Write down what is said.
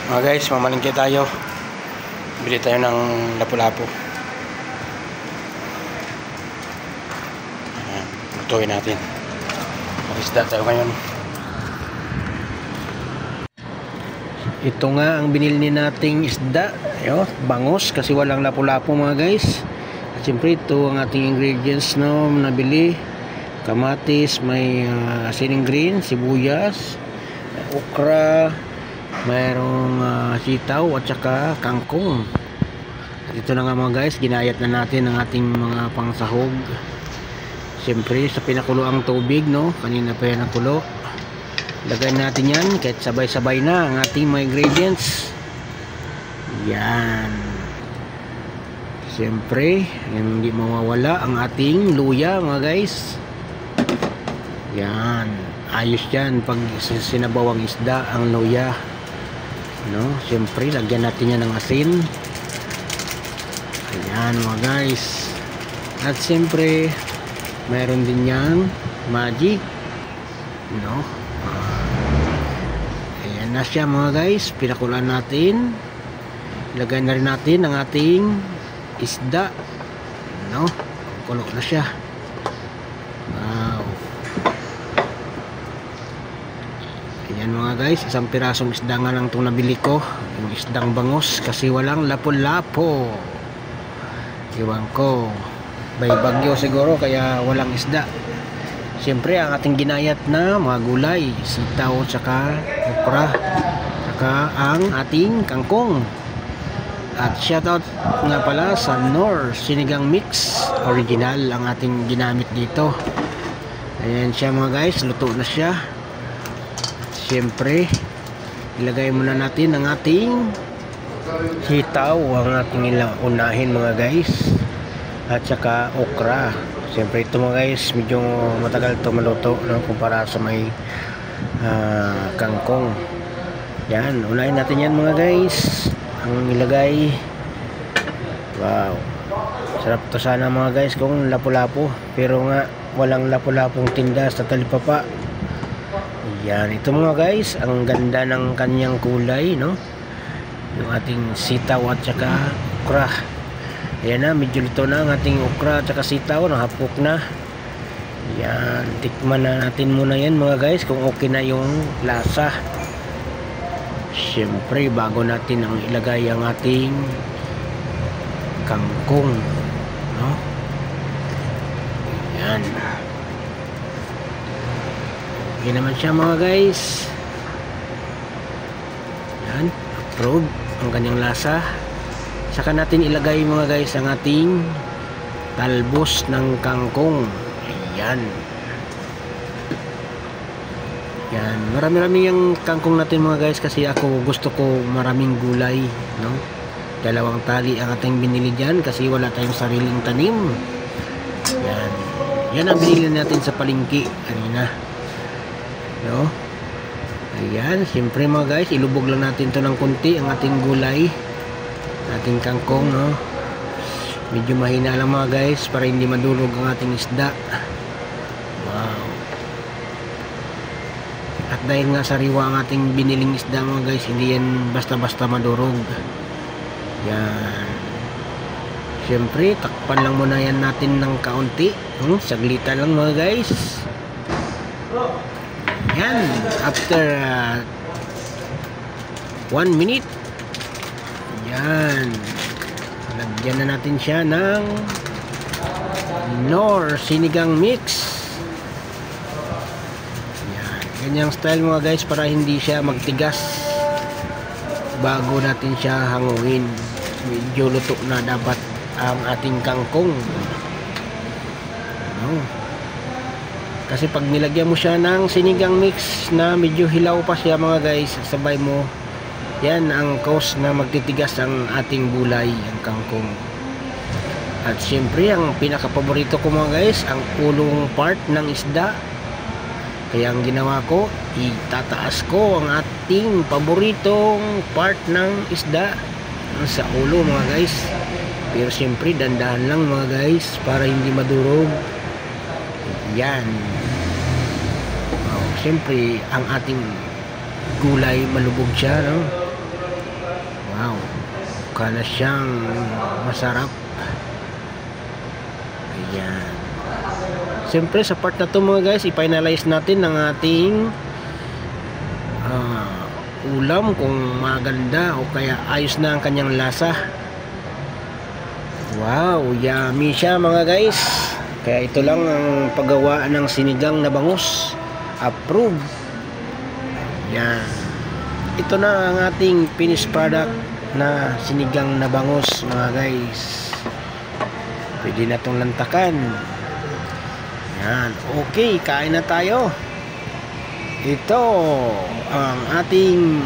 Mga guys, mamalingki tayo. Bili tayo ng lapu-lapu. Ayan, lutuin natin. Mag-isda tayo ngayon. Ito nga ang binili nating isda. Ayo, bangus kasi walang lapu-lapu mga guys. At siyempre ito ang ating ingredients no, nabili. Kamatis, may siling green, sibuyas, okra, mayroong sitaw at saka kangkong. At ito na nga mga guys, ginayat na natin ang ating mga pangsahog. Siyempre sa pinakuloang tubig no, kanina pa yan nakulo. Lagay natin yan kahit sabay-sabay na ang ating mga ingredients. Yan. Siyempre hindi mawawala ang ating luya mga guys. Yan, ayos yan pag sinabawang isda ang luya no. Siyempre lagyan natin yan ng asin. Ayan mga guys. At siyempre mayroon din yang magic no. Ayan na siya mga guys, pinakulan natin. Ilagay na rin natin ang ating isda no. Kulo na siya. Wow. Ayan mga guys, isang pirasong isda nga lang itong nabili ko, yung isdang bangus kasi walang lapu-lapo. Iwan ko, may bagyo siguro kaya walang isda. Siyempre ang ating ginayat na mga gulay, sitaw tsaka okra, tsaka ang ating kangkong. At shoutout nga pala sa Nor Sinigang Mix Original ang ating ginamit dito. Ayan siya mga guys, luto na siya. Siyempre ilagay muna natin ang ating sitaw, ang ating unahin mga guys, at saka okra. Siyempre ito mga guys, medyo matagal ito maluto no, kumpara sa may kangkong. Yan, unahin natin yan mga guys ang ilagay. Wow, sarap to sana mga guys kung lapu-lapu, pero nga walang lapu-lapong tinda sa talipapa. Yan, ito mga guys, ang ganda ng kanyang kulay no, yung ating sitaw at saka okra. Ayan na, medyo lito na ang ating okra at saka sitaw, nahapok na. Yan, tikman na natin muna yan mga guys kung okay na yung lasa. Siyempre bago natin ang ilagay ang ating kangkong no. Yan, okay naman siya mga guys. Yan, approve ang kanyang lasa. Saka natin ilagay mga guys ang ating talbos ng kangkong. Ayan. Yan, marami-rami yung kangkong natin mga guys kasi ako gusto ko maraming gulay no. Dalawang tali ang ating binili dyan kasi wala tayong sariling tanim. Yan, yan ang binili natin sa palengke kanina no. Ayan, siyempre mga guys, ilubog lang natin to ng konti ang ating gulay, ating kangkong no. Medyo mahina lang mga guys para hindi madurog ang ating isda. Wow. At dahil nga sariwa ang ating biniling isda mga guys, hindi yan basta-basta madurog. Yan, siyempre takpan lang muna yan natin ng kaunti saglitan lang mga guys. Yan, after 1 minute. Yan, lagyan na natin siya ng Nor Sinigang Mix. Yan, ganyang style mga guys para hindi siya magtigas bago natin siya hanguin. Medyo luto na dapat ang ating kangkong no? Kasi pag nilagyan mo siya ng sinigang mix na medyo hilaw pa siya mga guys, sabay mo yan ang cause na magtitigas ang ating gulay, ang kangkong. At syempre ang pinaka-paborito ko mga guys, ang ulong part ng isda. Kaya ang ginawa ko, itataas ko ang ating paboritong part ng isda sa ulo mga guys. Pero syempre dandahan lang mga guys para hindi madurog. Yan. Syempre ang ating gulay malubog siya no? Wow, mukha na siyang masarap. Ayan. Siyempre sa part na to mga guys, i-finalize natin ang ating ulam kung maganda o kaya ayos na ang kanyang lasa. Wow, yummy siya mga guys. Kaya ito lang ang paggawa ng sinigang na bangus. Approved. Yan. Ito na ang ating finished product na sinigang na bangus mga guys. Pwede na itong lantakan. Yan. Okay, kain na tayo. Ito ang ating